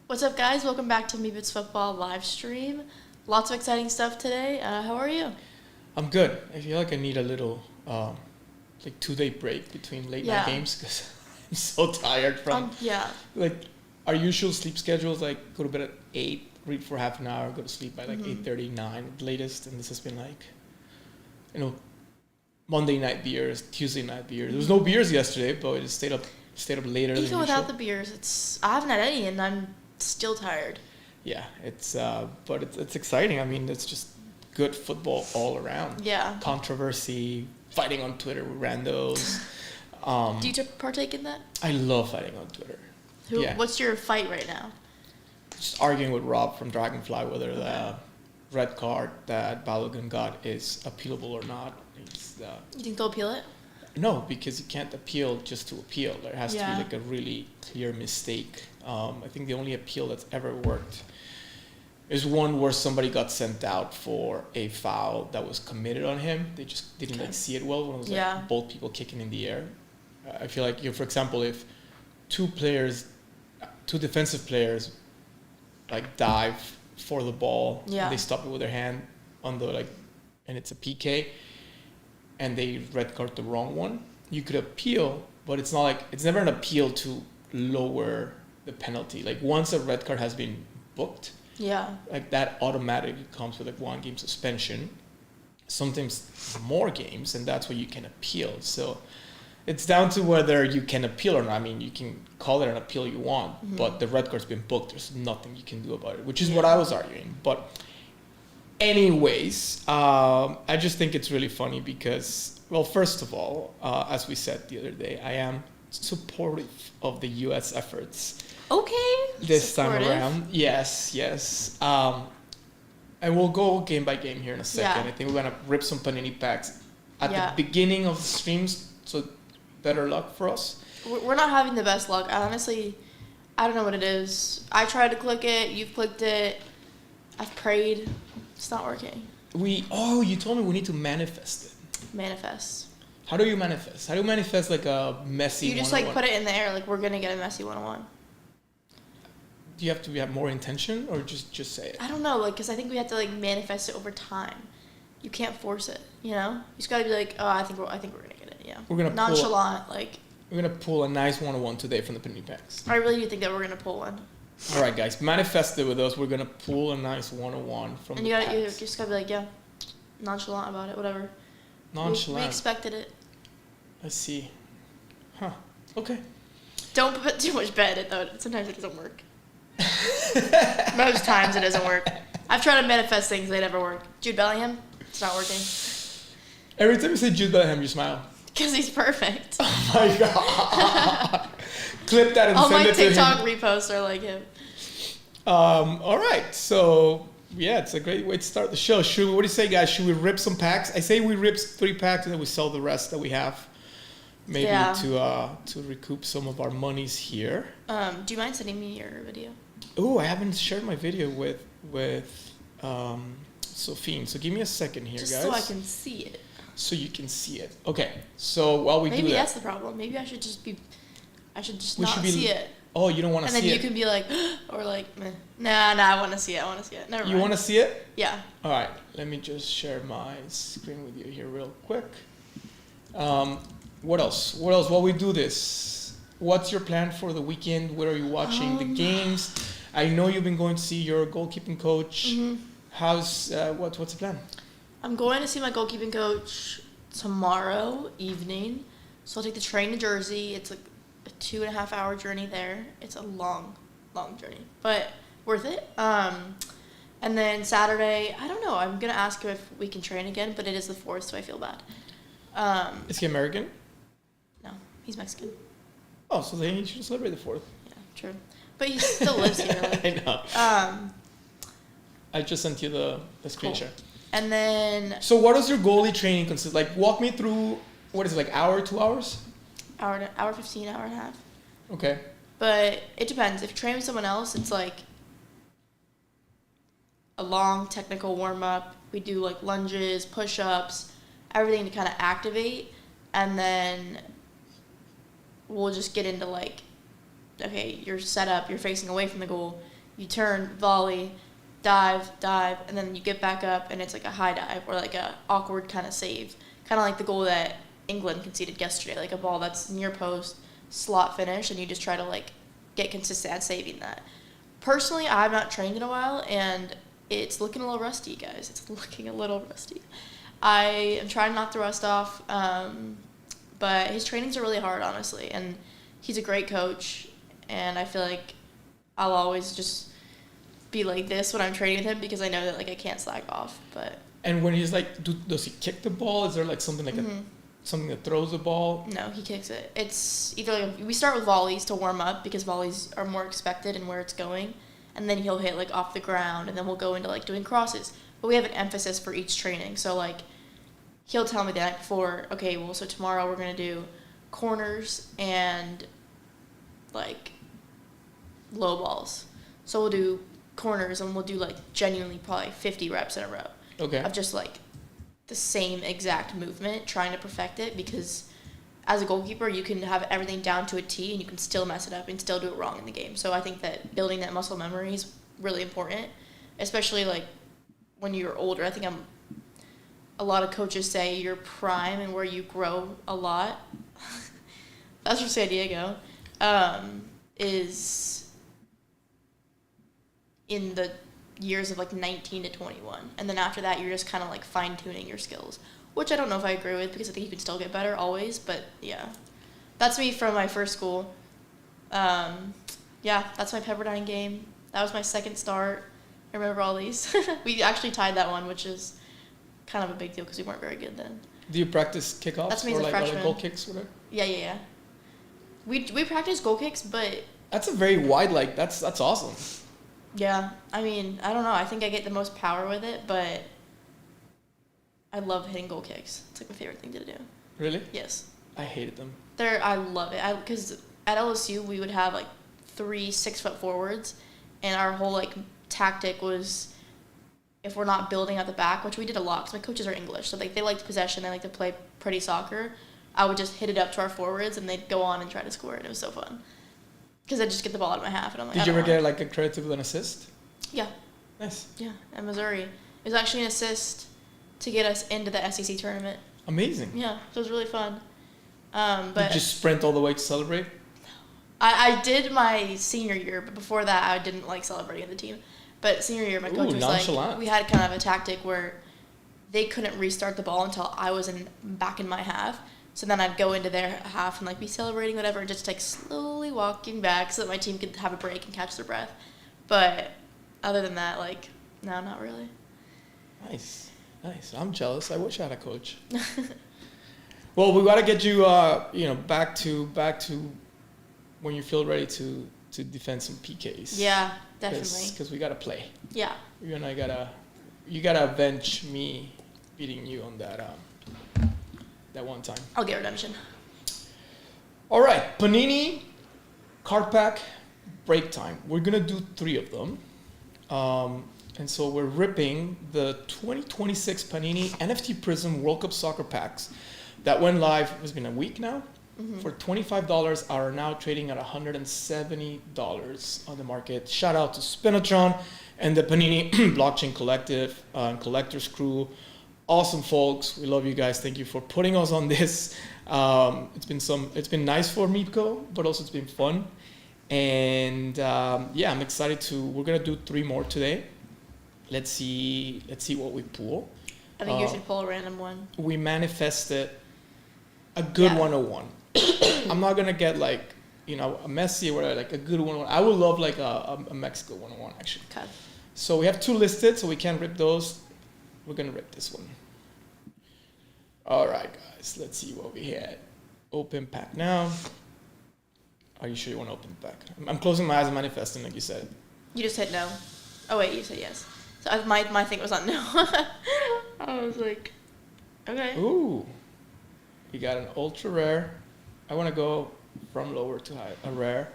What's up, guys? Welcome back to Meebits Football live stream. Lots of exciting stuff today. How are you? I'm good. I feel like I need a little 2-day break between late night games because I'm so tired from our usual sleep schedules. Like go to bed at 8, read for half an hour, go to sleep by 8:30, 9 at the latest, and this has been Monday night beers, Tuesday night beers. There was no beers yesterday, but I just stayed up later. Even without the beers, I haven't had any, and I'm still tired. Yeah, but it's exciting. I mean, it's just good football all around. Yeah. Controversy, fighting on Twitter with randos. Do you partake in that? I love fighting on Twitter. What's your fight right now? Just arguing with Rob from Dragonfly whether the red card that Balogun got is appealable or not. You think they'll appeal it? No, because you can't appeal just to appeal. There has to be a really clear mistake. I think the only appeal that's ever worked is one where somebody got sent out for a foul that was committed on him. They just didn't see it well when it was both people kicking in the air. I feel like, for example, if two defensive players dive for the ball, and they stop it with their hand on and it's a PK, and they red card the wrong one, you could appeal, but it's never an appeal to lower the penalty. Once a red card has been booked, that automatically comes with 1 game suspension, sometimes more games, and that's where you can appeal. So it's down to whether you can appeal or not. I mean, you can call it an appeal you want, but the red card's been booked. There's nothing you can do about it, which is what I was arguing. But anyways, I just think it's really funny because, well, first of all, as we said the other day, I am supportive of the U.S. efforts. Okay. This time around. Yes. And we'll go game by game here in a second. I think we're going to rip some Panini packs at the beginning of the streams, so better luck for us. We're not having the best luck. Honestly, I don't know what it is. I tried to click it. You've clicked it. I've prayed. It's not working. You told me we need to manifest it. Manifest. How do you manifest? How do you manifest a Messi? You just put it in the air, we're gonna get a Messi 101. Do you have to have more intention or just say it? I don't know, because I think we have to manifest it over time. You can't force it, you know. You just gotta be I think we're gonna get it. Yeah. We're gonna nonchalant We're gonna pull a nice 101 today from the Panini packs. I really do think that we're gonna pull one. All right, guys, manifest it with us. We're gonna pull a nice 101 from the packs. And you just gotta be nonchalant about it, whatever. Nonchalant. We expected it. I see. Huh. Okay. Don't put too much bet in it, though. Sometimes it doesn't work. Most times it doesn't work. I've tried to manifest things, they never work. Jude Bellingham, it's not working. Every time you say Jude Bellingham, you smile. Because he's perfect. Oh my God. Clip that and all send it to him. All my TikTok reposts are like him. All right. So, it's a great way to start the show. What do you say, guys? Should we rip some packs? I say we rip 3 packs and then we sell the rest that we have. Maybe to recoup some of our monies here. Do you mind sending me your video? Oh, I haven't shared my video with Sophine. So give me a second here, guys. Just so I can see it. So you can see it. Okay. So while we do that. Maybe that's the problem. Maybe I should just not see it. Oh, you don't want to see it? And then you can be or meh. Nah, I want to see it. Never mind. You want to see it? Yeah. All right. Let me just share my screen with you here real quick. What else? While we do this, what's your plan for the weekend? Where are you watching the games? I know you've been going to see your goalkeeping coach. Mm-hmm. How's what's the plan? I'm going to see my goalkeeping coach tomorrow evening. So I'll take the train to Jersey. It's a 2.5 hour journey there. It's a long journey, but worth it. And then Saturday, I don't know. I'm gonna ask him if we can train again, but it is the 4th, so I feel bad. Is he American? No, he's Mexican. Oh, so then he should celebrate the 4th. Yeah, true. But he still lives here. I know. I just sent you the screenshot. Cool. And then. So what does your goalie training consist? Walk me through. What is it, hour, 2 hours? Hour 15, hour and a half. Okay. But it depends. If you train with someone else, it's a long technical warm up. We do lunges, push-ups, everything to kind of activate, and then we'll just get into okay, you're set up, you're facing away from the goal. you turn, volley, dive, and then you get back up, and it's like a high dive or like a awkward kind of save. Kind of like the goal that England conceded yesterday, like a ball that's near post, slot finish, and you just try to like get consistent at saving that. Personally, I've not trained in a while, and it's looking a little rusty, guys. It's looking a little rusty. I am trying not to rust off, but his trainings are really hard, honestly, and he's a great coach, and I feel like I'll always just be like this when I'm training with him because I know that like I can't slack off. But and when he's like, does he kick the ball? Is there like something like something that throws the ball? No, he kicks it. It's either like we start with volleys to warm up because volleys are more expected and where it's going, and then he'll hit like off the ground, and then we'll go into like doing crosses. But we have an emphasis for each training, so like he'll tell me the night before, okay, well, so tomorrow we're gonna do corners and like low balls. So we'll do corners and we'll do like genuinely probably 50 reps in a row. Okay. Of just like the same exact movement, trying to perfect it, because as a goalkeeper you can have everything down to a T and you can still mess it up and still do it wrong in the game. So I think that building that muscle memory is really important, especially like when you're older. I think a lot of coaches say your prime and where you grow a lot, that's from San Diego, is in the years of like 19 to 21. And then after that, you're just kind of like fine-tuning your skills, which I don't know if I agree with because I think you can still get better always. But yeah, that's me from my first school. Yeah, that's my Pepperdine game. That was my second start. I remember all these. We actually tied that one, which is kind of a big deal because we weren't very good then. Do you practice kickoffs? That's me as a freshman. Or goal kicks, whatever? Yeah. We practice goal kicks, but that's a very wide, like, that's awesome. Yeah, I mean, I don't know. I think I get the most power with it, but I love hitting goal kicks. It's like my favorite thing to do. Really? Yes. I hated them. I love it. Because at LSU, we would have like 3 6-foot forwards, and our whole like tactic was, if we're not building at the back, which we did a lot because my coaches are English, so like they liked possession, they like to play pretty soccer. I would just hit it up to our forwards, and they'd go on and try to score it. It was so fun. Because I'd just get the ball out of my half, and I'm like, did you ever get like a credit with an assist? Yeah. Nice. Yeah, at Missouri. It was actually an assist to get us into the SEC tournament. Amazing. Yeah, so it was really fun. But did you just sprint all the way to celebrate? I did my senior year, but before that, I didn't like celebrating the team. But senior year, my coach was nonchalant. like, we had kind of a tactic where they couldn't restart the ball until I was back in my half. So then I'd go into their half and like be celebrating whatever, and just like slowly walking back so that my team could have a break and catch their breath. But other than that, like, no, not really. Nice. I'm jealous. I wish I had a coach. Well, we got to get you, back to when you feel ready to defend some PKs. Yeah, definitely. Because we got to play. Yeah. You and I you gotta avenge me beating you on that one time. I'll get redemption. All right, Panini card pack break time. We're gonna do 3 of them, and so we're ripping the 2026 Panini NFT Prizm World Cup Soccer packs that went live. It's been a week now. Mm-hmm. For $25, are now trading at $170 on the market. Shout out to Spinatron and the Panini Blockchain Collective and Collectors Crew. Awesome folks. We love you guys. Thank you for putting us on this. It's been nice for Meepco, but also it's been fun. And I'm excited we're gonna do 3 more today. Let's see what we pull. I think you should pull a random one. We manifested a good 101. I'm not gonna get like, a Messi or whatever, like a good 101. I would love like a Mexico 101 actually. Okay. So we have 2 listed, so we can't rip those. We're gonna rip this one. All right, guys. Let's see what we had. Open pack now. Are you sure you want to open the pack? I'm closing my eyes and manifesting, like you said. You just hit no. Oh wait, you said yes. So my thing was on no. I was like, okay. Ooh, you got an ultra rare. I want to go from lower to high. A rare,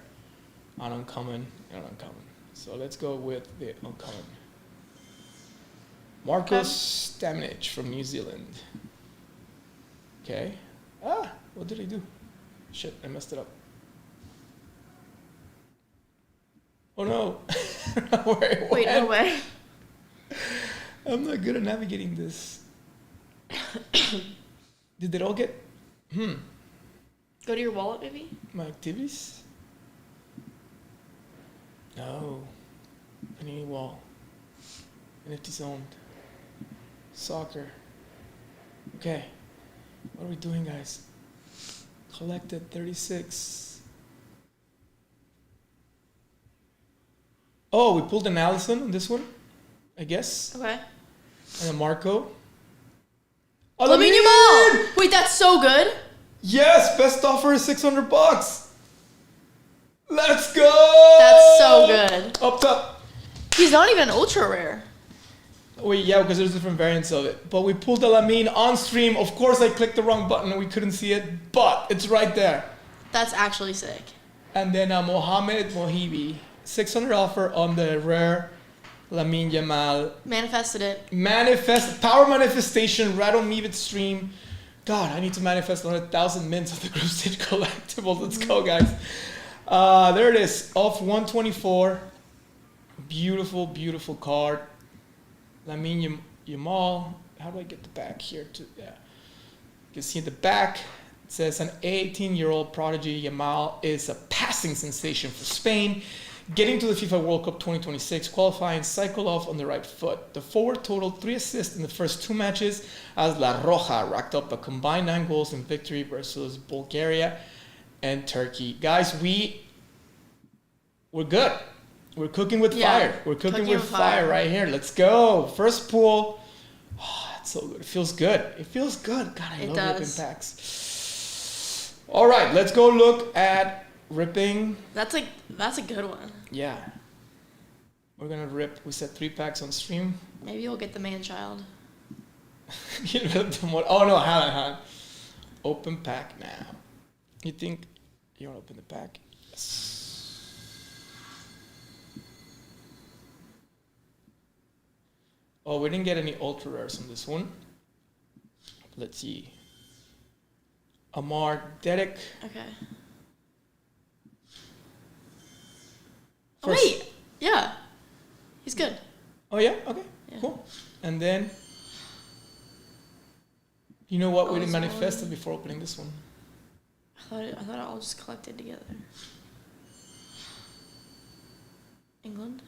an uncommon, and an uncommon. So let's go with the uncommon. Marcos Stamnich from New Zealand. Okay. What did he do? Shit, I messed it up. Oh no. where it Wait, went. no way. I'm not good at navigating this. Did it all get... Go to your wallet, maybe? My activities? No. Panini wall. NFT's owned. Soccer. Okay. What are we doing, guys? Collected 36. Oh, we pulled an Allison on this one, I guess. Okay. And a Marco. Lamine Yamal! Wait, that's so good. Yes, best offer is $600. Let's go! That's so good. Up top. He's not even ultra rare. Wait, yeah, because there's different variants of it. But we pulled the Lamine on stream. Of course, I clicked the wrong button and we couldn't see it, but it's right there. That's actually sick. And then Mohamed Mohibi, 600 offer on the rare Lamine Yamal. Manifested it. Power manifestation, right on Meebit stream. God, I need to manifest 100,000 mints of the group stage collectibles. Let's go, guys. There it is, off 124. Beautiful, beautiful card. Lamine Yamal. How do I get the back here? Yeah. You can see in the back, it says an 18-year-old prodigy. Yamal is a passing sensation for Spain. Getting to the FIFA World Cup 2026, qualifying cycle off on the right foot. The forward totaled 3 assists in the first 2 matches as La Roja racked up a combined 9 goals in victory versus Bulgaria and Turkey. Guys, we're good. We're cooking with fire. We're cooking with fire right here. Let's go. First pool. Oh, that's so good. It feels good. It feels good. God, I love ripping packs. All right, let's go look at ripping. That's a good one. Yeah. We're going to rip. We said 3 packs on stream. Maybe you'll get the man-child. Oh, no. Hold on. Open pack now. You think you want to open the pack? Yes. Oh, we didn't get any ultra rares on this one. Let's see. Amar Dedek. Okay. First. Oh, wait. Yeah. He's good. Oh, yeah? Okay. Yeah. Cool. And then, you know what? We didn't manifest it before opening this one. I thought it all just collected together. England?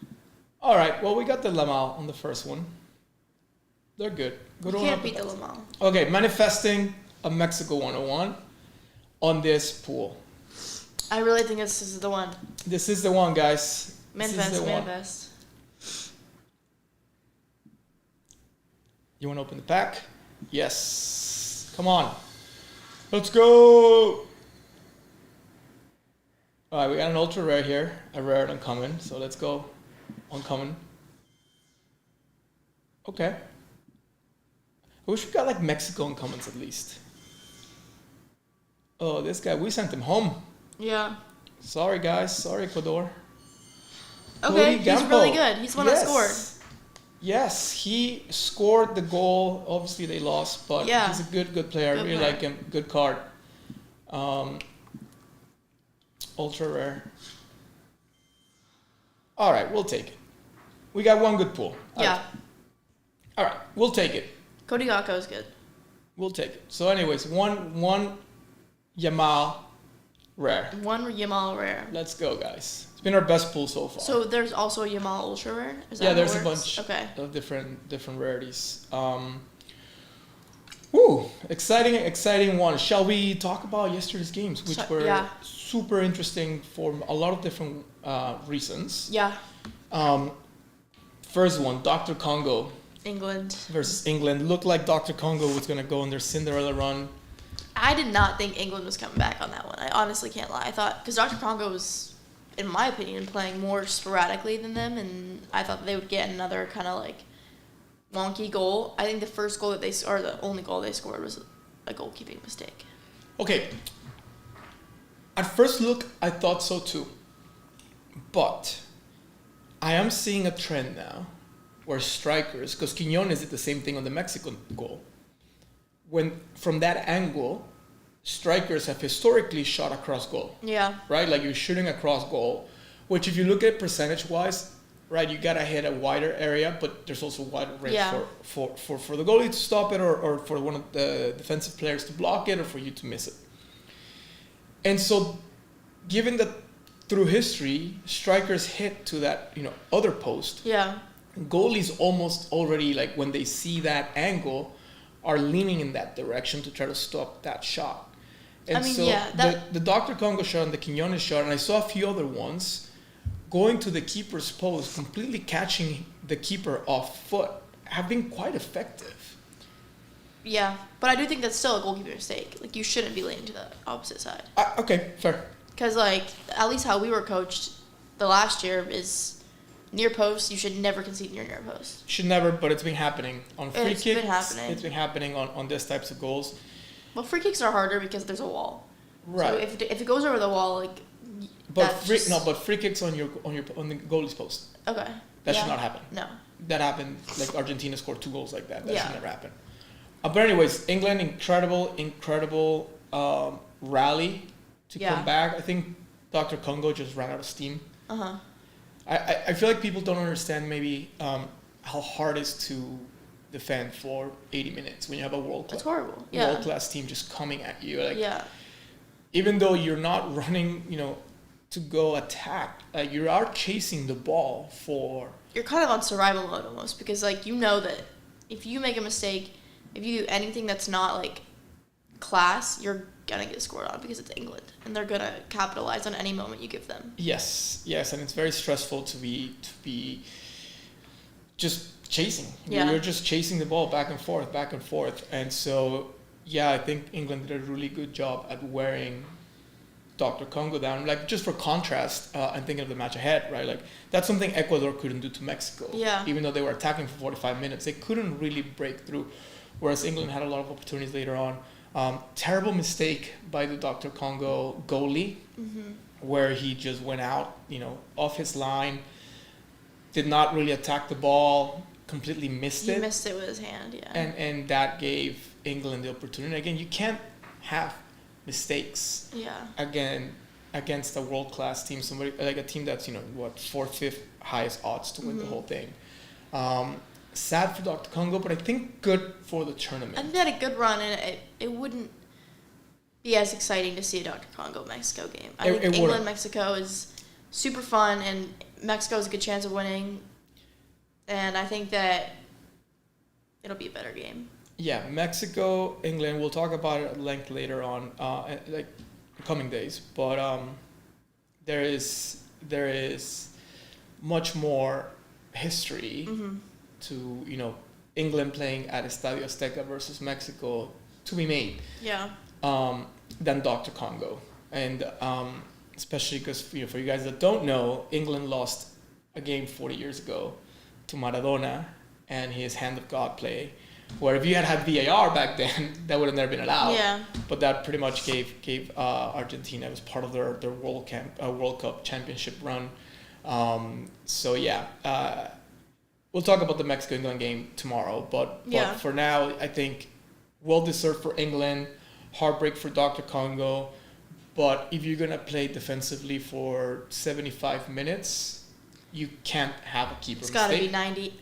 All right. Well, we got the Lamal on the first one. They're good. You can't beat the Lamal. Okay, manifesting a Mexico 101 on this pool. I really think this is the one. This is the one, guys. Manifest. You want to open the pack? Yes. Come on. Let's go. All right, we got an ultra rare here, a rare and uncommon. So let's go uncommon. Okay. I wish we got like Mexico uncommons at least. Oh, this guy, we sent him home. Yeah. Sorry, guys. Sorry, Ecuador. Okay, he's really good. He's the one that scored. Yes, he scored the goal. Obviously, they lost, but he's a good player. I really like him. Good card. Ultra rare. All right, we'll take it. We got one good pool. All right, we'll take it. Cody Gakpo is good. We'll take it. So, anyways, one Yamal rare. One Yamal rare. Let's go, guys. It's been our best pool so far. So there's also a Yamal ultra rare? Is that there's a bunch of different rarities. Exciting one. Shall we talk about yesterday's games, which were super interesting for a lot of different reasons? Yeah. First one, Dr. Congo. England. Versus England. Looked like Dr. Congo was going to go on their Cinderella run. I did not think England was coming back on that one. I honestly can't lie. I thought, because Dr. Congo was, in my opinion, playing more sporadically than them, and I thought they would get another kind of like wonky goal. I think the first goal the only goal they scored was a goalkeeping mistake. Okay. At first look, I thought so too. But I am seeing a trend now where strikers, because Quiñones did the same thing on the Mexican goal. When from that angle, strikers have historically shot across goal. Yeah. Right? Like you're shooting across goal, which if you look at percentage-wise, right? You gotta hit a wider area, but there's also wider range Yeah. for the goalie to stop it, or for one of the defensive players to block it, or for you to miss it. And so, given that through history, strikers hit to that, other post, Yeah. goalies almost already, like, when they see that angle, are leaning in that direction to try to stop that shot. And the Dr. Congo shot and the Quinones shot, and I saw a few other ones, going to the keeper's post, completely catching the keeper off foot, have been quite effective. Yeah, but I do think that's still a goalkeeper mistake. Like, you shouldn't be leaning to the opposite side. Okay, fair. Because, like, at least how we were coached the last year is near post, you should never concede near post. Should never, but it's been happening on free kicks. It's been happening. It's been happening on these types of goals. Well, free kicks are harder because there's a wall. Right. So if it goes over the wall, like, but free kicks on the goalie's post. Okay. That should not happen. No. That happened. Like, Argentina scored 2 goals like that. That should never happen. But anyways, England, incredible rally to come back. I think Dr. Congo just ran out of steam. I feel like people don't understand maybe how hard it is to defend for 80 minutes when you have a world-class team just coming at you. Like, even though you're not running, to go attack, you are chasing the ball for... You're kind of on survival mode almost, because, like, that if you make a mistake, if you do anything that's not, like, class, you're gonna get scored on because it's England, and they're gonna capitalize on any moment you give them. Yes, and it's very stressful to be just chasing. Yeah. You're just chasing the ball back and forth. And so, I think England did a really good job at wearing Dr. Congo down. Like, just for contrast, and thinking of the match ahead, right? Like, that's something Ecuador couldn't do to Mexico. Yeah. Even though they were attacking for 45 minutes, they couldn't really break through. Whereas England had a lot of opportunities later on. Terrible mistake by the Dr. Congo goalie, where he just went out, off his line, did not really attack the ball, completely missed it. He missed it with his hand, yeah. And that gave England the opportunity. Again, you can't have mistakes. Yeah. Against a world-class team, somebody like a team that's 4th, 5th highest odds to win the whole thing. Sad for Dr. Congo, but I think good for the tournament. I think they had a good run, and it wouldn't be as exciting to see a Dr. Congo-Mexico game. I think England-Mexico is super fun, and Mexico has a good chance of winning, and I think that it'll be a better game. Yeah, Mexico, England, we'll talk about it at length later on, like coming days, but there is much more history to England playing at Estadio Azteca versus Mexico to be made. Yeah. Than Dr. Congo, and especially because for you guys that don't know, England lost a game 40 years ago to Maradona and his hand of God play, where if you had VAR back then, that would have never been allowed. Yeah. But that pretty much gave Argentina, it was part of their World Cup championship run. We'll talk about the Mexico-England game tomorrow, but for now, I think well-deserved for England, heartbreak for Dr. Congo, but if you're going to play defensively for 75 minutes, you can't have a keeper mistake. It's got to be 90.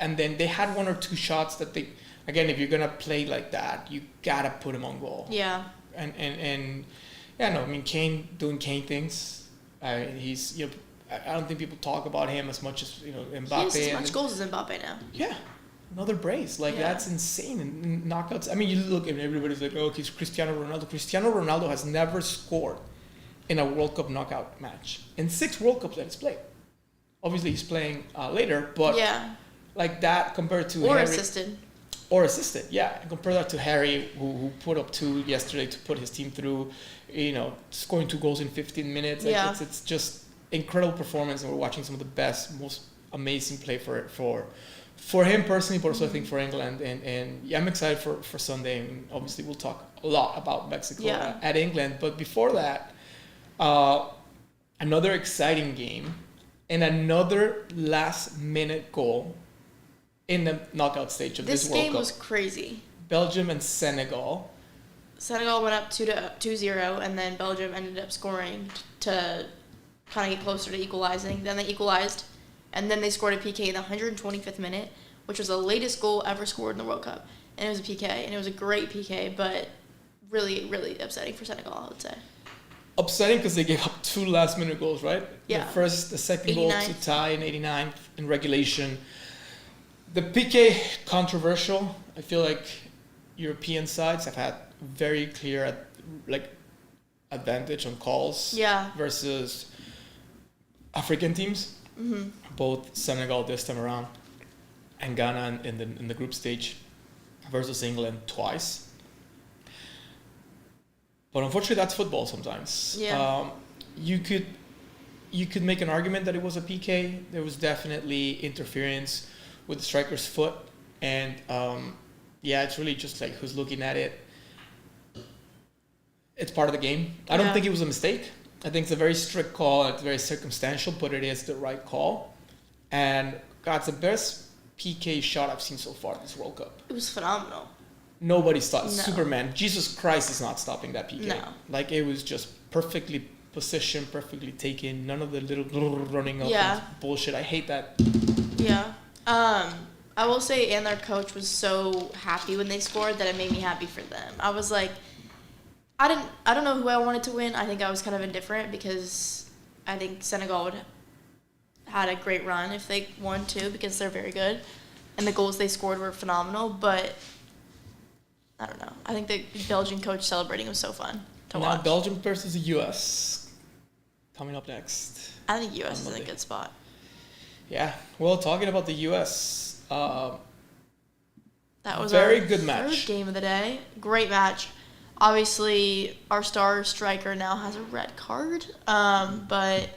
And then they had 1 or 2 shots that they, again, if you're going to play like that, you got to put him on goal. Yeah. Kane doing Kane things. He's, I don't think people talk about him as much as Mbappe. He has as much goals as Mbappe now. Yeah, another brace. That's insane. And knockouts. I mean, you look and everybody's like, "Oh, he's Cristiano Ronaldo." Cristiano Ronaldo has never scored in a World Cup knockout match in 6 World Cups that he's played. Obviously, he's playing later, but like that compared to Harry, assisted. Yeah, and compare that to Harry, who put up 2 yesterday to put his team through. Scoring 2 goals in 15 minutes. Like, it's just incredible performance, and we're watching some of the best, most amazing play for him personally, but also I think for England. And I'm excited for Sunday. And obviously, we'll talk a lot about Mexico at England. But before that, another exciting game and another last-minute goal in the knockout stage of this World Cup. This game was crazy. Belgium and Senegal. Senegal went up 2-0, and then Belgium ended up scoring to kind of get closer to equalizing. Then they equalized, and then they scored a PK in the 125th minute, which was the latest goal ever scored in the World Cup. And it was a PK, and it was a great PK, but really, really upsetting for Senegal, I would say. Upsetting because they gave up 2 last-minute goals, right? Yeah. The second goal to tie in 89th in regulation. The PK, controversial. I feel like European sides have had very clear advantage on calls versus African teams. Mm-hmm. Both Senegal this time around and Ghana in the group stage versus England twice. But unfortunately, that's football sometimes. Yeah. You could make an argument that it was a PK. There was definitely interference with the striker's foot. And it's really just like who's looking at it. It's part of the game. I don't think it was a mistake. I think it's a very strict call. It's very circumstantial, but it is the right call. And God, it's the best PK shot I've seen so far this World Cup. It was phenomenal. Nobody stopped. No. Superman, Jesus Christ is not stopping that PK. No. Like, it was just perfectly positioned, perfectly taken. None of the little running up and bullshit. I hate that. Yeah. I will say, and their coach was so happy when they scored that it made me happy for them. I was like, I don't know who I wanted to win. I think I was kind of indifferent because I think Senegal would had a great run if they won too, because they're very good, and the goals they scored were phenomenal. But I don't know. I think the Belgian coach celebrating was so fun to watch. Now Belgium versus the U.S. coming up next. I think U.S. is in a good spot. Yeah. Well, talking about the U.S., that was very our good match. Third game of the day. Great match. Obviously, our star striker now has a red card, but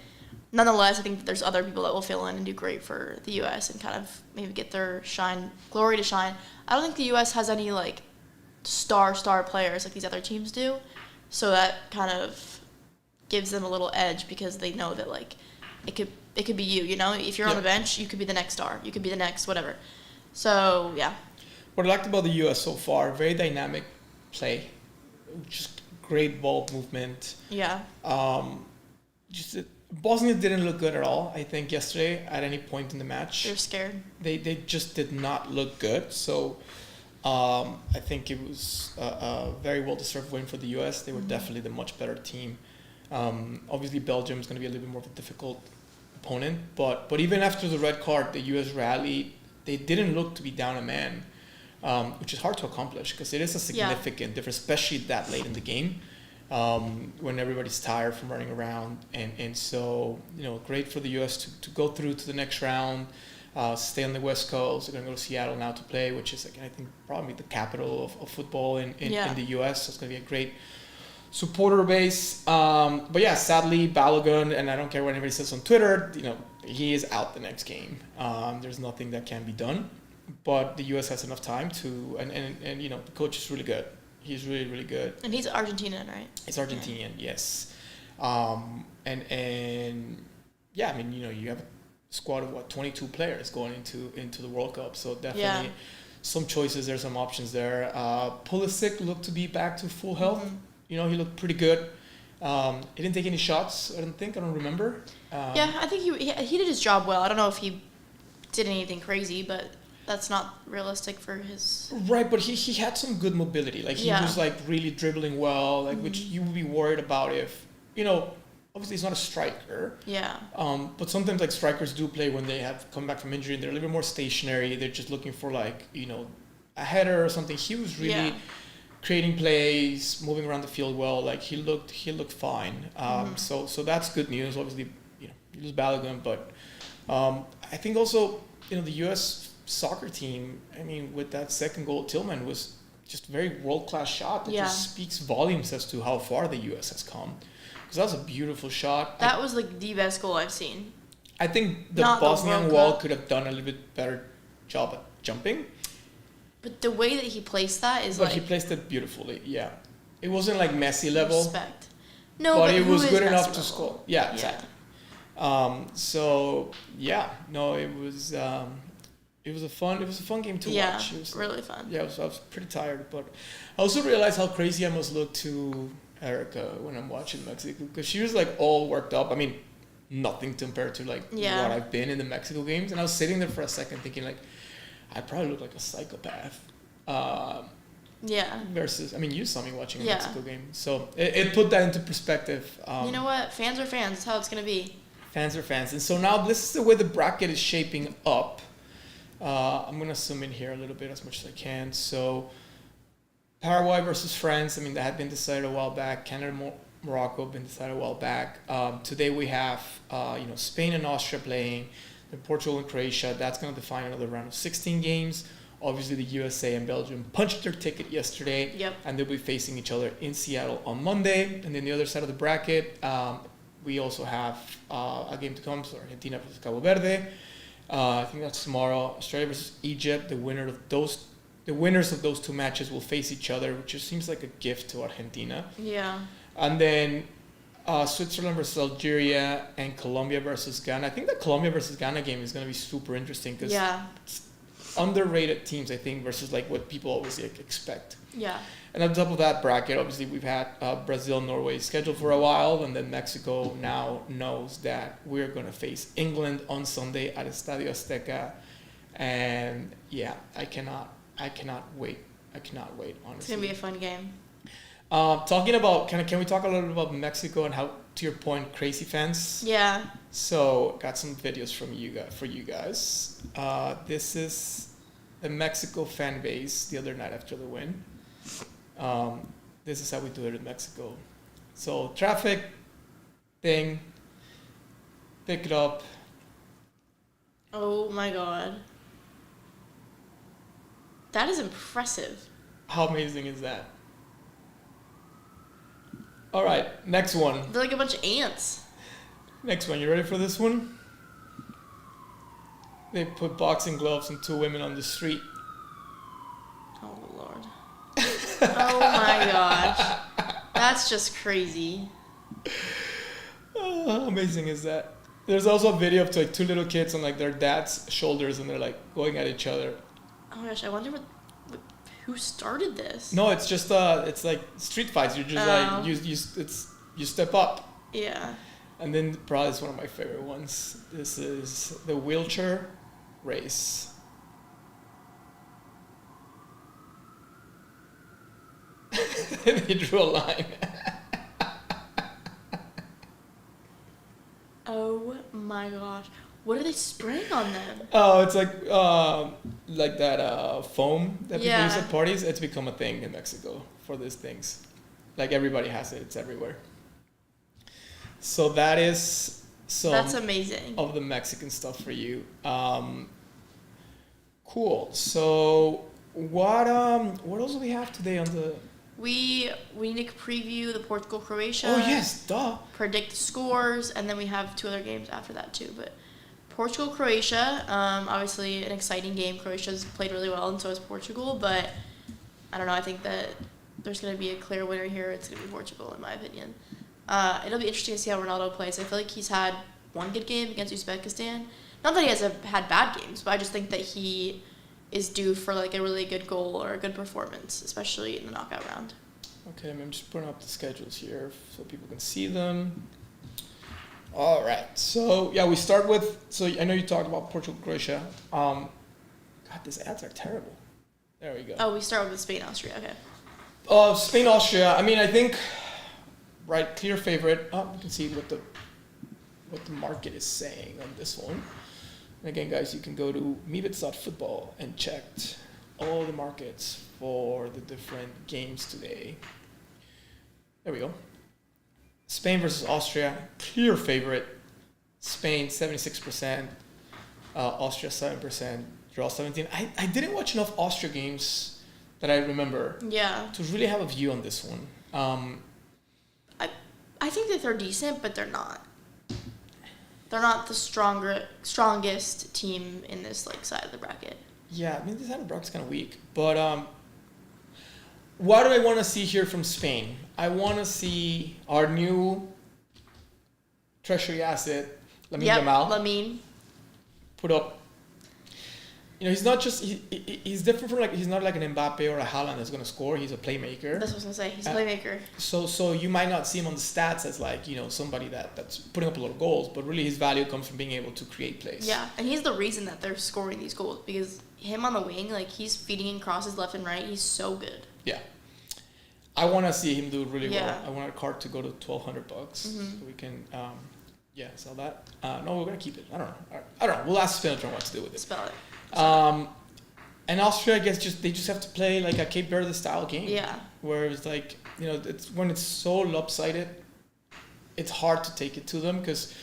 nonetheless, I think there's other people that will fill in and do great for the U.S. and kind of maybe get their glory to shine. I don't think the U.S. has any like star players like these other teams do, so that kind of gives them a little edge because they know that like it could be you know, if you're on the bench, you could be the next star, you could be the next whatever. So yeah. What I liked about the U.S. so far, very dynamic play, just great ball movement. Yeah. Bosnia didn't look good at all, I think, yesterday at any point in the match. They're scared. They just did not look good. So I think it was a very well-deserved win for the U.S. They were definitely the much better team. Obviously, Belgium is going to be a little bit more of a difficult opponent. But even after the red card, the U.S. rallied. They didn't look to be down a man, which is hard to accomplish because it is a significant difference, especially that late in the game. When everybody's tired from running around. And so, you know, great for the U.S. to go through to the next round, stay on the West Coast. They're going to go to Seattle now to play, which is, I think, probably the capital of football in the U.S. So it's going to be a great supporter base. But yeah, sadly, Balogun, and I don't care what anybody says on Twitter, you know, he is out the next game. There's nothing that can be done. But the U.S. has enough time to, and you know, the coach is really good. He's really, really good. And he's Argentinian, right? He's Argentinian, yes. And yeah, I mean, you know, you have a squad of 22 players going into the World Cup. So definitely some choices there, some options there. Pulisic looked to be back to full health. Mm-hmm. You know, he looked pretty good. He didn't take any shots, I don't remember. I think he did his job well. I don't know if he did anything crazy, but that's not realistic for his... Right, but he had some good mobility. Like, he was, like, really dribbling well, like, which you would be worried about if, you know, obviously he's not a striker. Yeah. But sometimes, like, strikers do play when they have come back from injury and they're a little bit more stationary. They're just looking for, like, you know, a header or something. He was really creating plays, moving around the field well. Like, he looked fine. So that's good news. Obviously, you know, you lose Balogun, but I think also, you know, the U.S. soccer team, I mean, with that second goal, Tillman was just a very world-class shot that just speaks volumes as to how far the U.S. has come. Because that was a beautiful shot. That was like the best goal I've seen. I think the Bosnian wall could have done a little bit better job at jumping. But the way that he placed that is he placed it beautifully, yeah. It wasn't like Messi level. Respect. No, but it was good enough to score. Yeah, exactly. So, yeah. No, it was... It was a fun game to watch. It was really fun. Yeah, I was pretty tired, but I also realized how crazy I must look to Erica when I'm watching Mexico, because she was like all worked up. I mean, nothing compared to like Yeah. what I've been in the Mexico games. And I was sitting there for a second thinking like, I probably look like a psychopath. Yeah. Versus, I mean, you saw me watching a Yeah. Mexico game, so it put that into perspective. You know what? Fans are fans. That's how it's gonna be. Fans are fans, and so now this is the way the bracket is shaping up. I'm gonna zoom in here a little bit as much as I can. So Paraguay versus France. I mean, that had been decided a while back. Canada, Morocco been decided a while back. Today we have Spain and Austria playing, and Portugal and Croatia. That's gonna define another round of 16 games. Obviously, the USA and Belgium punched their ticket yesterday, and they'll be facing each other in Seattle on Monday. And then the other side of the bracket, we also have a game to come, so Argentina versus Cabo Verde. I think that's tomorrow. Australia versus Egypt. The winners of those two matches will face each other, which just seems like a gift to Argentina. Yeah. And then Switzerland versus Algeria and Colombia versus Ghana. I think the Colombia versus Ghana game is going to be super interesting because underrated teams, I think, versus like what people always expect. Yeah. And on top of that bracket, obviously we've had Brazil, Norway scheduled for a while, and then Mexico now knows that we're going to face England on Sunday at Estadio Azteca, and yeah, I cannot wait. Honestly, it's gonna be a fun game. Talking about can we talk a little bit about Mexico and how, to your point, crazy fans? Yeah. So got some videos for you guys. This is the Mexico fan base the other night after the win. This is how we do it in Mexico. So traffic thing, pick it up. Oh my God. That is impressive. How amazing is that? All right, next one. They're like a bunch of ants. Next one, you ready for this one? They put boxing gloves on two women on the street. Oh Lord. Oh my gosh. That's just crazy. Oh, how amazing is that? There's also a video of like two little kids on like their dad's shoulders, and they're like going at each other. Oh my gosh, I wonder who started this. No, it's just it's like street fights. You're just like you step up. Yeah. And then probably is one of my favorite ones. This is the wheelchair race. They drew a line. Oh my gosh. What are they spraying on them? Oh, it's like that foam that people use at parties. It's become a thing in Mexico for these things. Like everybody has it. It's everywhere. So that is some That's amazing. of the Mexican stuff for you. Cool. So what else do we have today on the? We need to preview the Portugal-Croatia. Oh yes, duh. Predict the scores, and then we have two other games after that too. But Portugal-Croatia, obviously an exciting game. Croatia's played really well, and so has Portugal. But I don't know. I think that there's going to be a clear winner here. It's going to be Portugal, in my opinion. It'll be interesting to see how Ronaldo plays. I feel like he's had one good game against Uzbekistan. Not that he has had bad games, but I just think that he is due for like a really good goal or a good performance, especially in the knockout round. Okay, I'm just putting up the schedules here so people can see them. All right, so yeah, we start with. So I know you talked about Portugal, Croatia. God, these ads are terrible. There we go. Oh, we start with Spain, Austria. Okay. Spain, Austria. I mean, I think, right, clear favorite. You can see what the market is saying on this one. And again, guys, you can go to mebits.football and check all the markets for the different games today. There we go. Spain versus Austria, clear favorite. Spain 76%, Austria 7%, draw 17. I didn't watch enough Austria games that I remember. Yeah. To really have a view on this one. I think that they're decent, but they're not. They're not the strongest team in this like side of the bracket. Yeah, I mean this side of the bracket's kind of weak, but what do I want to see here from Spain? I want to see our new treasury asset, Lamine Yamal, Lamine. put up he's not just he's different from he's not like an Mbappe or a Haaland that's gonna score. He's a playmaker. That's what I was gonna say. He's a playmaker. So you might not see him on the stats as somebody that's putting up a lot of goals, but really his value comes from being able to create plays. Yeah, and he's the reason that they're scoring these goals, because him on the wing, he's feeding in crosses left and right. He's so good. Yeah. I want to see him do really well. Yeah. I want our card to go to $1,200 so we can sell that. No, we're gonna keep it. I don't know. We'll ask Spinner what to do with it. Spell it. And Austria, I guess, they just have to play like a Cape Verde style game. Yeah. Where it's it's when it's so lopsided, it's hard to take it to them, because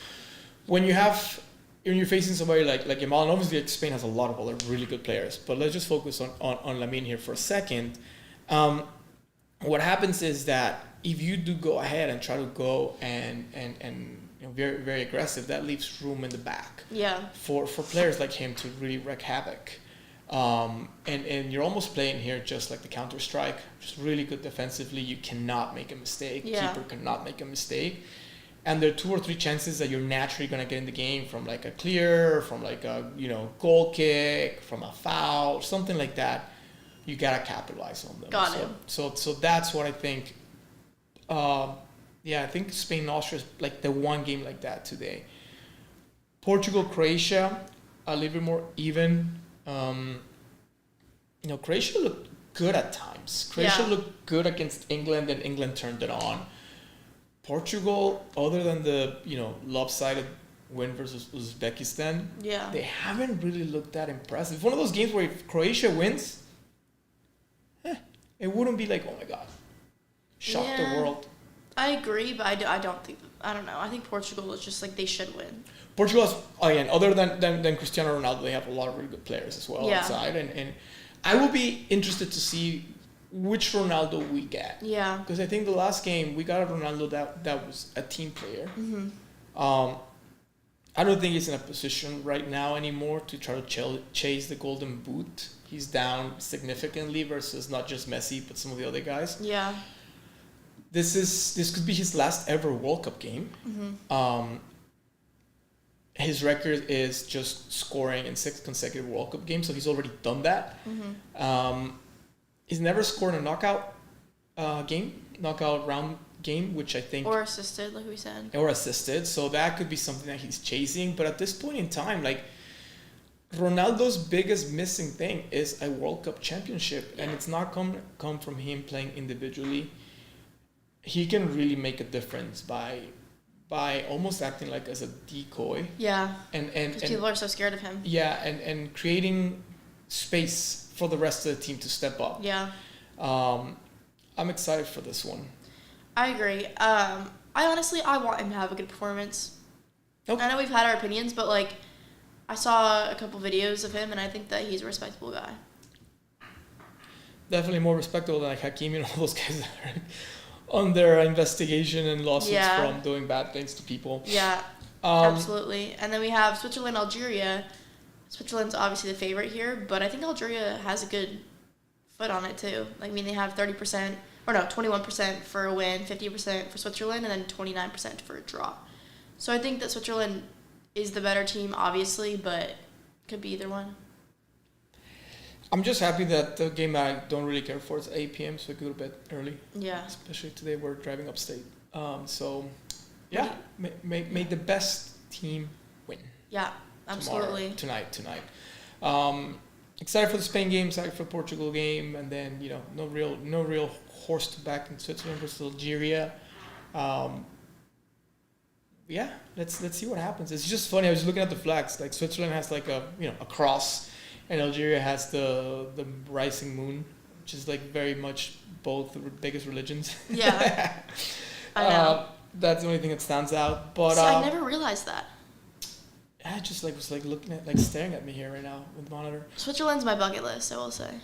when you're facing somebody like Yamal, and obviously Spain has a lot of other really good players, but let's just focus on Lamine here for a second. What happens is that if you do go ahead and try to go and very, very aggressive, that leaves room in the back. Yeah. For players like him to really wreak havoc. And you're almost playing here just like the Counter-Strike, just really good defensively. You cannot make a mistake. Yeah. Keeper cannot make a mistake. And there are 2 or 3 chances that you're naturally going to get in the game from like a clear, from like a goal kick, from a foul, something like that. You got to capitalize on them. Got it. So that's what I think. I think Spain and Austria is like the one game like that today. Portugal, Croatia, a little bit more even. Croatia looked good at times. Croatia looked good against England, and England turned it on. Portugal, other than the lopsided win versus Uzbekistan, they haven't really looked that impressive. It's one of those games where if Croatia wins, it wouldn't be like, oh my god, shock the world. I agree, but I don't know. I think Portugal is just they should win. Portugal is, again, other than Cristiano Ronaldo, they have a lot of really good players as well outside. And I will be interested to see which Ronaldo we get. Yeah. Because I think the last game, we got a Ronaldo that was a team player. Mm-hmm. I don't think he's in a position right now anymore to try to chase the golden boot. He's down significantly versus not just Messi, but some of the other guys. Yeah. This could be his last ever World Cup game. Mm-hmm. His record is just scoring in 6 consecutive World Cup games, so he's already done that. Mm-hmm. He's never scored a knockout round game, which I think... Or assisted, like we said. Or assisted, so that could be something that he's chasing. But at this point in time, Ronaldo's biggest missing thing is a World Cup championship, and it's not come from him playing individually. He can really make a difference by almost acting like as a decoy. Yeah. And people are so scared of him. Yeah, and creating space for the rest of the team to step up. Yeah. I'm excited for this one. I agree. I want him to have a good performance. Okay. I know we've had our opinions, but I saw a couple videos of him, and I think that he's a respectable guy. Definitely more respectable than Hakimi and all those guys that are on their investigation and lawsuits from doing bad things to people. Yeah, absolutely. And then we have Switzerland, Algeria. Switzerland's obviously the favorite here, but I think Algeria has a good foot on it too. They have 21% for a win, 50% for Switzerland, and then 29% for a draw. So I think that Switzerland is the better team, obviously, but could be either one. I'm just happy that the game I don't really care for is 8 p.m., so I go to bed early. Yeah. Especially today, we're driving upstate. May the best team win. Yeah, absolutely. Tonight. Excited for the Spain game, excited for the Portugal game, and then no real horse to back in Switzerland versus Algeria. Let's see what happens. It's just funny. I was looking at the flags. Switzerland has a cross, and Algeria has the rising moon, which is very much both the biggest religions. Yeah, I know. That's the only thing that stands out. But I never realized that. I just was looking at staring at me here right now with the monitor. Switzerland's my bucket list, I will say.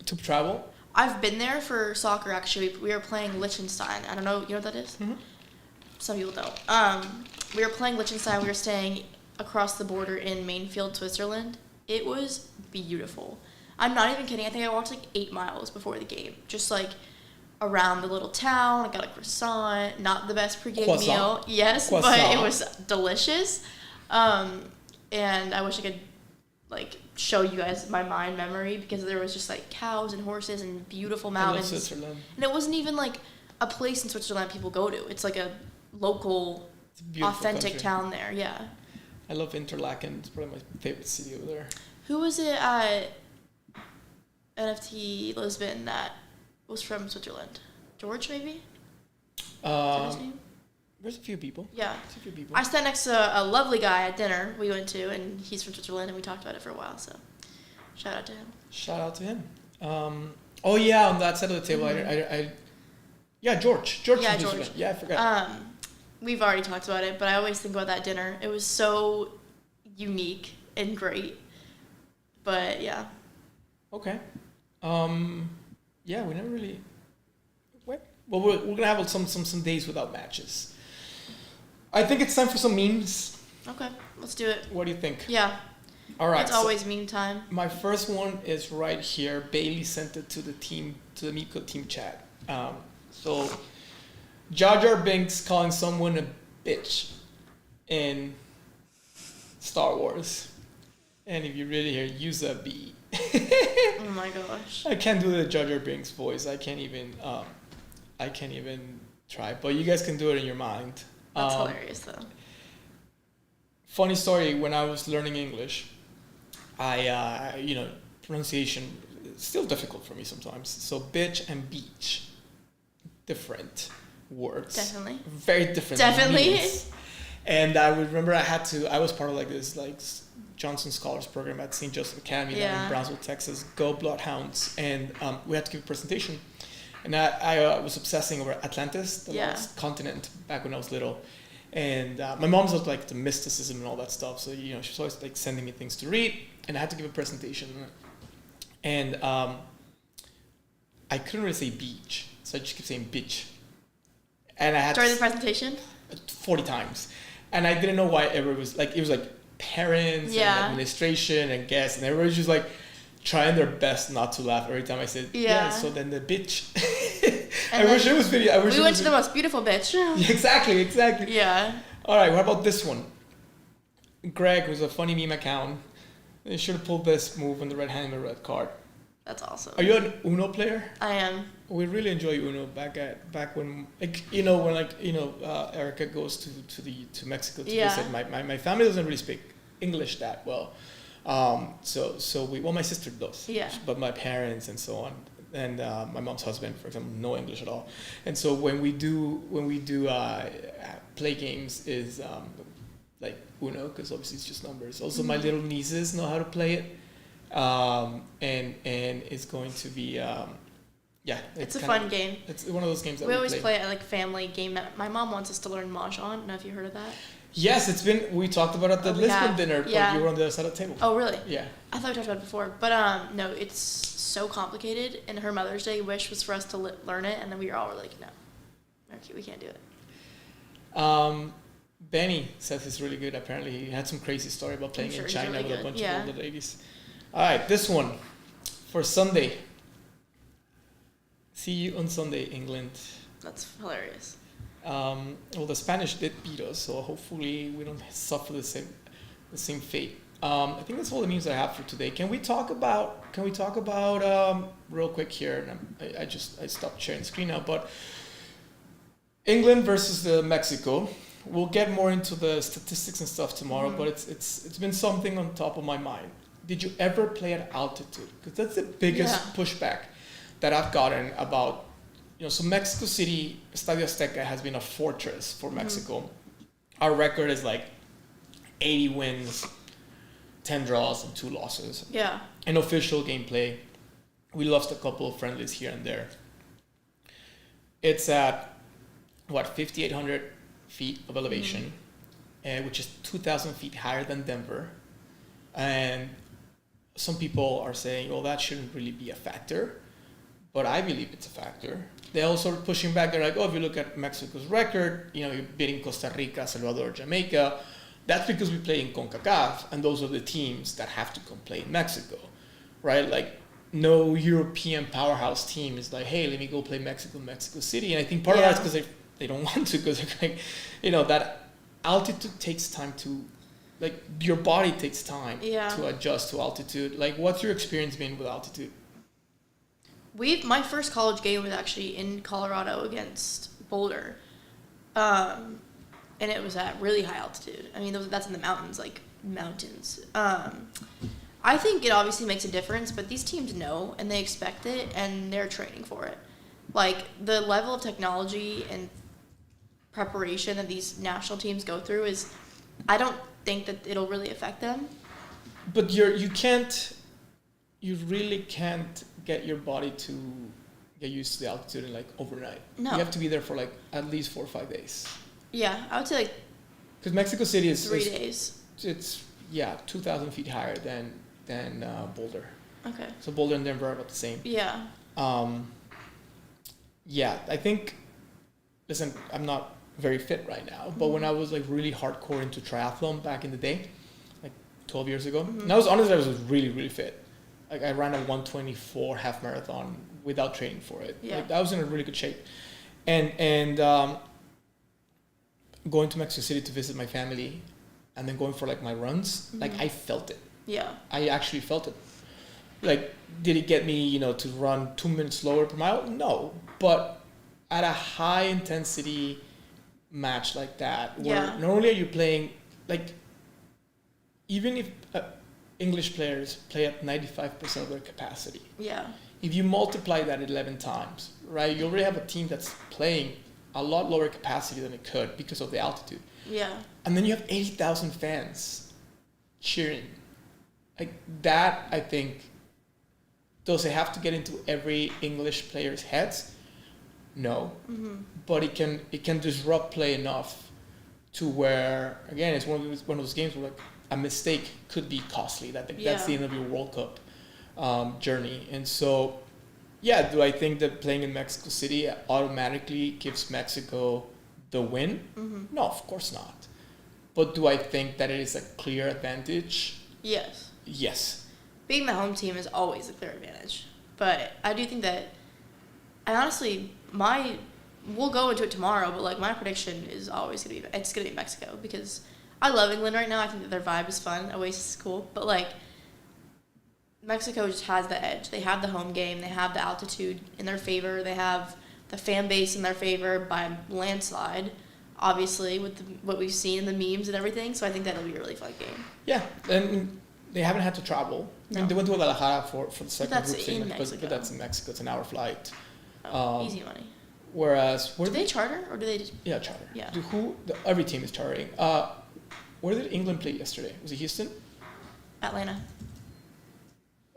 To travel? I've been there for soccer actually. We were playing Liechtenstein. I don't know, you know what that is? Mm-hmm. Some people don't. We were playing Liechtenstein. We were staying across the border in Mainfield, Switzerland. It was beautiful. I'm not even kidding. I think I walked 8 miles before the game. Just around the little town. I got a croissant. Not the best pregame meal. Yes, but it was delicious. And I wish I could like show you guys my mind memory, because there was just like cows and horses and beautiful mountains. I love Switzerland. And it wasn't even like a place in Switzerland people go to. It's like a local, authentic country. Town there. Yeah. I love Interlaken. It's probably my favorite city over there. Who was it at NFT Lisbon that was from Switzerland? George, maybe? Is that his name? There's a few people. Yeah. There's a few people. I sat next to a lovely guy at dinner we went to, and he's from Switzerland, and we talked about it for a while, so shout out to him. Shout out to him. Oh, yeah, on that side of the table, yeah, George. George Yeah, from George. Switzerland. Yeah, I forgot. We've already talked about it, but I always think about that dinner. It was so unique and great. But, yeah. Okay. Yeah, we never really went. Well, we're going to have some days without matches. I think it's time for some memes. Okay, let's do it. What do you think? Yeah. All right. It's always meme time. My first one is right here. Bailey sent it to the Miko team chat. So, Jar Jar Binks calling someone a bitch in Star Wars. And if you really hear, use a B. Oh my gosh. I can't do the Jar Jar Binks voice. I can't even try. But you guys can do it in your mind. That's hilarious, though. Funny story. When I was learning English, pronunciation is still difficult for me sometimes. So bitch and beach, different words. Definitely. Very different. Definitely. Meanings. And I would remember I was part of like this like Johnson Scholars Program at St. Joseph Academy down in Brownsville, Texas. Go Bloodhounds! And we had to give a presentation. And I was obsessing over Atlantis, the lost continent, back when I was little. And my mom's was like the mysticism and all that stuff. So, she was always like sending me things to read. And I had to give a presentation. And I couldn't really say beach. So I just kept saying bitch. And I had during the presentation? 40 times. And I didn't know why everyone was like, it was like parents and administration and guests. And everybody was just like trying their best not to laugh every time I said, so then the bitch. I wish it was video. We went to the most beautiful bitch. Exactly. Yeah. All right, what about this one? Greg, who's a funny meme account, they should have pulled this move on the red hand and the red card. That's awesome. Are you an Uno player? I am. We really enjoy Uno back when Erica goes to Mexico to visit. My family doesn't really speak English that well. So my sister does. Yeah. But my parents and so on, and my mom's husband, for example, no English at all. And so when we do play games is like Uno, because obviously it's just numbers. Also, my little nieces know how to play it, and it's going to be it's a fun game. It's one of those games that we always play at like family game night. My mom wants us to learn Mahjong. I don't know if you heard of that. Yes, we talked about it at the Lisbon dinner, but you were on the other side of the table. Oh, really? Yeah. I thought we talked about it before. But no, it's so complicated, and her Mother's Day wish was for us to learn it, and then we all were like, no, we can't do it. Benny says he's really good. Apparently, he had some crazy story about playing in China with a bunch of older ladies. All right, this one for Sunday. See you on Sunday, England. That's hilarious. Well, the Spanish did beat us, so hopefully we don't suffer the same fate. I think that's all the memes I have for today. Can we talk about real quick here? And I stopped sharing the screen now, but England versus Mexico. We'll get more into the statistics and stuff tomorrow, but it's been something on top of my mind. Did you ever play at altitude? Because that's the biggest pushback that I've gotten about. So Mexico City, Estadio Azteca has been a fortress for Mexico. Our record is like 80 wins, 10 draws, and 2 losses. Yeah. In official gameplay, we lost a couple of friendlies here and there. It's at, 5,800 feet of elevation, which is 2,000 feet higher than Denver. And some people are saying, well, that shouldn't really be a factor. But I believe it's a factor. They also are pushing back. They're like, if you look at Mexico's record, you're beating Costa Rica, Salvador, Jamaica. That's because we play in CONCACAF, and those are the teams that have to come play in Mexico, right? Like, no European powerhouse team is like, hey, let me go play Mexico City. And I think part of that is because they don't want to, because they're like, that altitude takes time to like your body takes time Yeah. to adjust to altitude. Like, what's your experience been with altitude? My first college game was actually in Colorado against Boulder, and it was at really high altitude. I mean, that's in the mountains, like mountains. I think it obviously makes a difference, but these teams know and they expect it and they're training for it. Like, the level of technology and preparation that these national teams go through is, I don't think that it'll really affect them. But you really can't get your body to get used to the altitude in like overnight. No. You have to be there for like at least 4 or 5 days. Yeah, I would say like Because Mexico City is 3 days. It's 2,000 feet higher than Boulder. Okay. So Boulder and Denver are about the same. Yeah. Yeah, I think. Listen, I'm not very fit right now, but when I was like really hardcore into triathlon back in the day, like 12 years ago, and I was really, really fit. Like, I ran a 124 half marathon without training for it. Yeah. Like, I was in a really good shape, and going to Mexico City to visit my family, and then going for like my runs, like I felt it. Yeah. I actually felt it. Like, did it get me, to run 2 minutes slower per mile? No, but at a high intensity match like that, where not only are you playing, like, even if English players play at 95% of their capacity, if you multiply that 11 times, right, you already have a team that's playing a lot lower capacity than it could because of the altitude. Yeah. And then you have 80,000 fans cheering. Like, that, I think, does it have to get into every English player's heads? No. But it can disrupt play enough to where, again, it's one of those games where like a mistake could be costly. That's the end of your World Cup journey. And so, yeah, do I think that playing in Mexico City automatically gives Mexico the win? No, of course not. But do I think that it is a clear advantage? Yes. Yes. Being the home team is always a clear advantage. But I do think that, and honestly, we'll go into it tomorrow, but like my prediction is always going to be Mexico, because I love England right now. I think that their vibe is fun. Oasis is cool. But like, Mexico just has the edge. They have the home game. They have the altitude in their favor. They have the fan base in their favor by landslide, obviously, with what we've seen in the memes and everything. So I think that'll be a really fun game. Yeah, and they haven't had to travel. No. I mean, they went to Guadalajara for the second group thing, Mexico. but that's in Mexico. It's an hour flight. Easy money. Whereas, do they charter or do they just? Yeah, charter. Yeah. Every team is chartering. Where did England play yesterday? Was it Houston? Atlanta.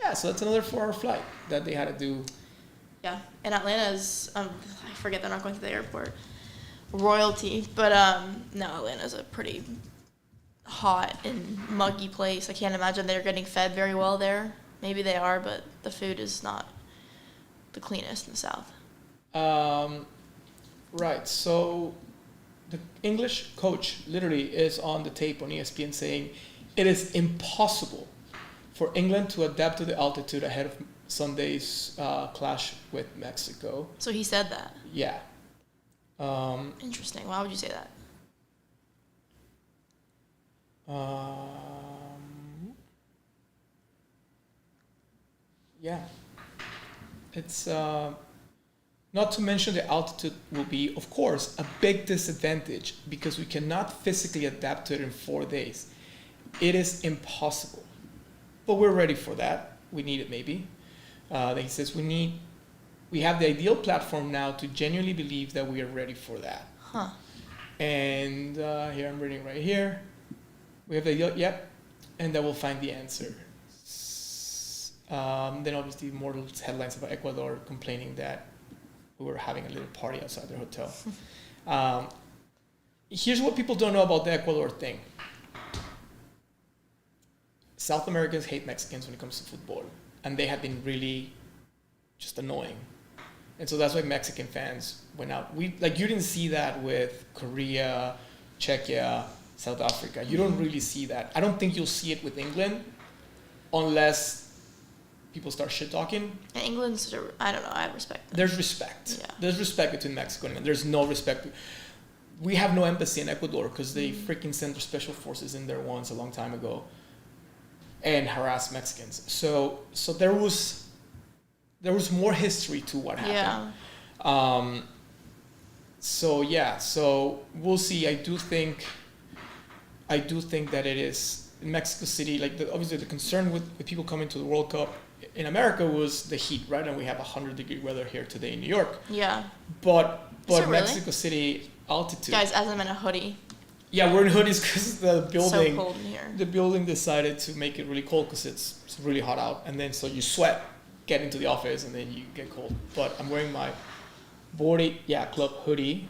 Yeah, so that's another 4-hour flight that they had to do. Yeah, and Atlanta's, I forget, they're not going to the airport. Royalty, but no, Atlanta's a pretty hot and muggy place. I can't imagine they're getting fed very well there. Maybe they are, but the food is not the cleanest in the South. Right, so the English coach literally is on the tape on ESPN saying it is impossible for England to adapt to the altitude ahead of Sunday's clash with Mexico. So he said that? Yeah. Interesting. Why would you say that? Yeah. It's not to mention the altitude will be, of course, a big disadvantage because we cannot physically adapt to it in 4 days. It is impossible. But we're ready for that. We need it maybe. Then he says we have the ideal platform now to genuinely believe that we are ready for that. Huh. And here I'm reading right here. We have the ideal, yep, and then we'll find the answer. Then obviously more headlines about Ecuador complaining that we were having a little party outside their hotel. Here's what people don't know about the Ecuador thing. South Americans hate Mexicans when it comes to football, and they have been really just annoying. And so that's why Mexican fans went out. You didn't see that with Korea, Czechia, South Africa. You don't really see that. I don't think you'll see it with England unless people start shit talking. And England's, I don't know, I respect them. There's respect. Yeah. There's respect between Mexico and England. There's no respect. we have no embassy in Ecuador because they freaking sent their special forces in there once a long time ago and harassed Mexicans. So there was more history to what happened. Yeah. So we'll see. I do think that it is in Mexico City. Like obviously the concern with people coming to the World Cup in America was the heat, right? And we have 100-degree weather here today in New York. Yeah. But really? Mexico City altitude. Guys, as I'm in a hoodie. Yeah, we're in hoodies because the building. So cold in here. The building decided to make it really cold because it's really hot out, and then so you sweat, get into the office, and then you get cold. But I'm wearing my Bored Ape Club hoodie.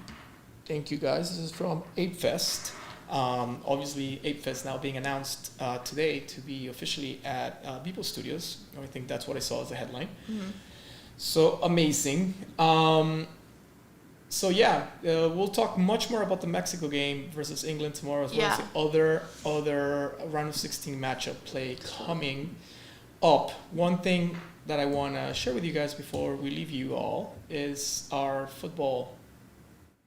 Thank you guys. This is from Ape Fest. Obviously, Ape Fest now being announced today to be officially at Beeple Studios. I think that's what I saw as the headline. Mm-hmm. So amazing. We'll talk much more about the Mexico game versus England tomorrow, as well as the other round of 16 matchup play coming up. One thing that I want to share with you guys before we leave you all is our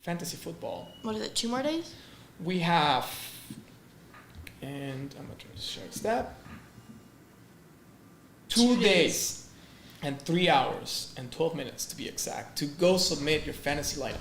fantasy football. What is it, 2 more days? We have, and I'm going to show you that, 2 days. And 3 hours and 12 minutes to be exact to go submit your fantasy lineup.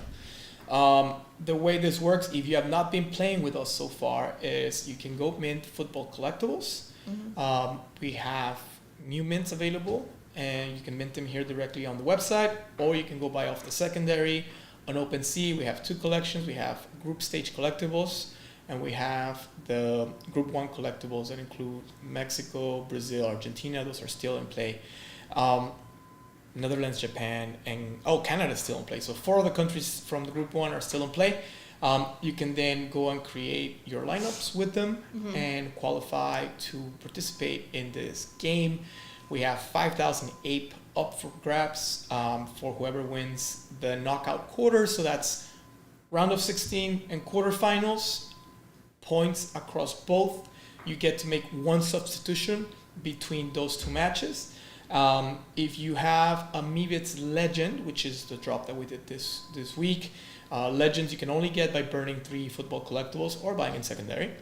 The way this works, if you have not been playing with us so far, is you can go mint football collectibles. Mm-hmm. We have new mints available, and you can mint them here directly on the website, or you can go buy off the secondary. On OpenSea, we have 2 collections. We have group stage collectibles, and we have the group 1 collectibles that include Mexico, Brazil, Argentina. Those are still in play. Netherlands, Japan, and Canada is still in play. So 4 other countries from the group 1 are still in play. You can then go and create your lineups with them and qualify to participate in this game. We have 5,000 ape up for grabs for whoever wins the knockout quarter. So that's round of 16 and quarterfinals. Points across both. You get to make 1 substitution between those 2 matches. If you have a Mivitz Legend, which is the drop that we did this week, Legends you can only get by burning 3 football collectibles or buying in secondary.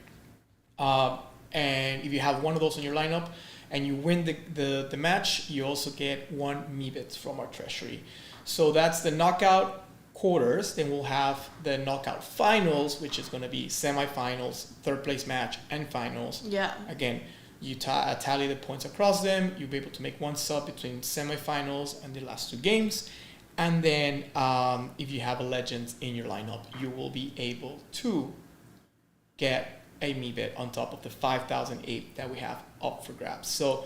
And if you have one of those in your lineup and you win the match, you also get 1 Mivitz from our treasury. So that's the knockout quarters. Then we'll have the knockout finals, which is going to be semifinals, 3rd place match, and finals. Yeah. Again, you tally the points across them. You'll be able to make 1 sub between semifinals and the last 2 games. And then if you have a legend in your lineup, you will be able to get a Mibet on top of the 5,008 that we have up for grabs. So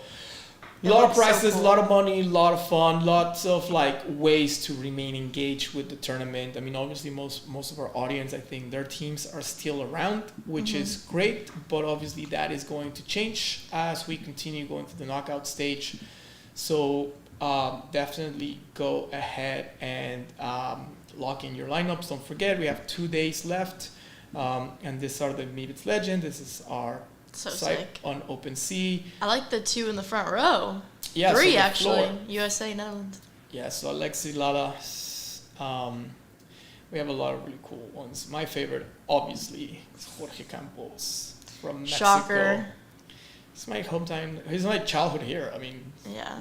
a lot of prizes, a lot of money, a lot of fun, lots of ways to remain engaged with the tournament. I mean, obviously most of our audience, I think their teams are still around, which is great, but obviously that is going to change as we continue going to the knockout stage. So definitely go ahead and lock in your lineups. Don't forget, we have 2 days left, and these are the Mibitz Legend. This is our site sick. On OpenSea. I like the 2 in the front row. Yeah, 3 so actually. Floor. USA, Netherlands. Yeah, so Alexi Lala. We have a lot of really cool ones. My favorite, obviously, is Jorge Campos from Mexico. Shocker. It's my hometown. He's my childhood here. I mean. Yeah.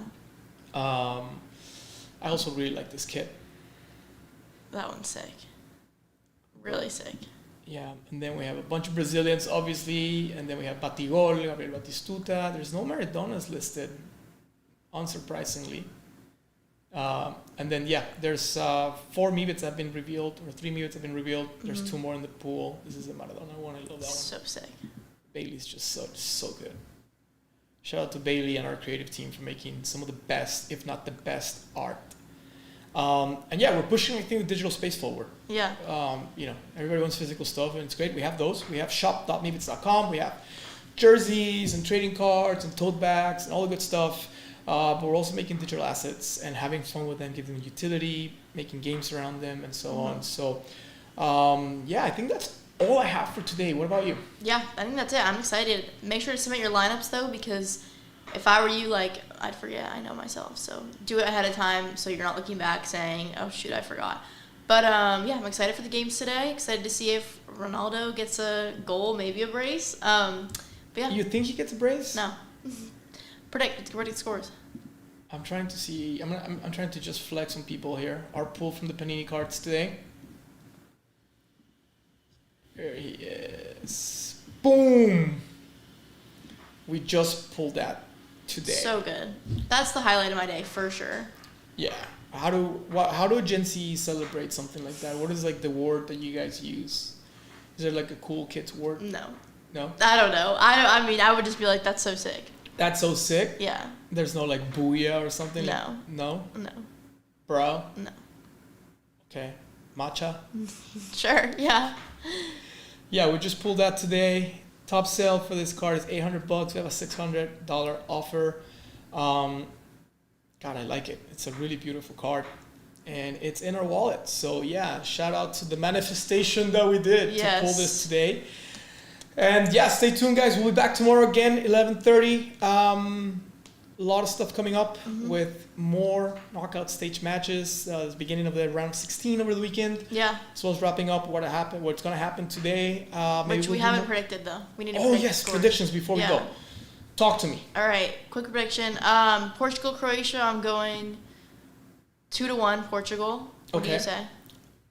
I also really like this kit. That one's sick. Really sick. Yeah, and then we have a bunch of Brazilians, obviously, and then we have Batigol, Gabriel Batistuta. There's no Maradonas listed, unsurprisingly. And then, there's 4 Mibits that have been revealed, or 3 Mibits have been revealed. There's 2 more in the pool. This is the Maradona one. I love that one. So sick. Bailey's just so good. Shout out to Bailey and our creative team for making some of the best, if not the best, art. We're pushing, I think, the digital space forward. Yeah. Everybody wants physical stuff, and it's great. We have those. We have shop.mibits.com. We have jerseys and trading cards and tote bags and all the good stuff. But we're also making digital assets and having fun with them, giving them utility, making games around them, and so on. So, I think that's all I have for today. What about you? Yeah, I think that's it. I'm excited. Make sure to submit your lineups, though, because if I were you, I'd forget. I know myself. So do it ahead of time so you're not looking back saying, oh, shoot, I forgot. But yeah, I'm excited for the games today. Excited to see if Ronaldo gets a goal, maybe a brace. But yeah. You think he gets a brace? No. Predict scores. I'm trying to see. I'm trying to just flex on people here. Our pull from the Panini cards today. There he is. Boom. We just pulled that today. So good. That's the highlight of my day for sure. Yeah. How do Gen Z celebrate something like that? What is like the word that you guys use? Is there like a cool kids word? No. No? I don't know. I mean, I would just be like, that's so sick. That's so sick? Yeah. There's no like booyah or something? No. Like, no? No. Bro? No. Okay. Matcha? Sure, yeah. Yeah, we just pulled that today. Top sale for this card is $800. We have a $600 offer. God, I like it. It's a really beautiful card. And it's in our wallet. So yeah, shout out to the manifestation that we did to pull this today. And yeah, stay tuned, guys. We'll be back tomorrow again, 11:30. A lot of stuff coming up with more knockout stage matches. The beginning of the round 16 over the weekend. Yeah. As well as wrapping up what's going to happen today. Which we haven't predicted though. We need to predict yes, predictions before we go. Talk to me. All right, quick prediction. Portugal, Croatia. I'm going 2-1 Portugal. What do you say?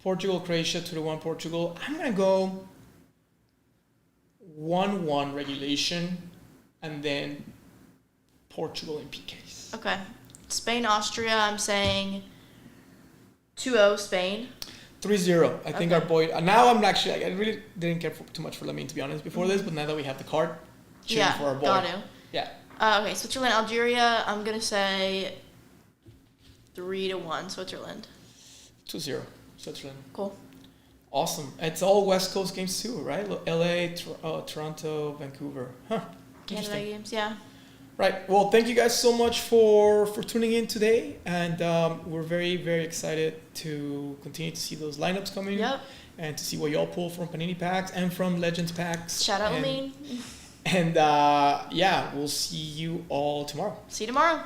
Portugal, Croatia, 2-1 Portugal. I'm gonna go 1-1 regulation, and then Portugal in PKs. Okay. Spain, Austria, I'm saying 2-0 Spain. 3-0. I think our boy... now I'm actually... I really didn't care too much for Lamine, to be honest, before this, but now that we have the card, cheering for our boy. Got to. Yeah. Okay, Switzerland, Algeria, I'm going to say 3-1 Switzerland. 2-0 Switzerland. Cool. Awesome. It's all West Coast games too, right? LA, Toronto, Vancouver. Huh. Canada games, yeah. Right. Well, thank you guys so much for tuning in today. And we're very, very excited to continue to see those lineups coming. Yep. And to see what y'all pull from Panini packs and from Legends packs. Shout out Lamine. And yeah, we'll see you all tomorrow. See you tomorrow.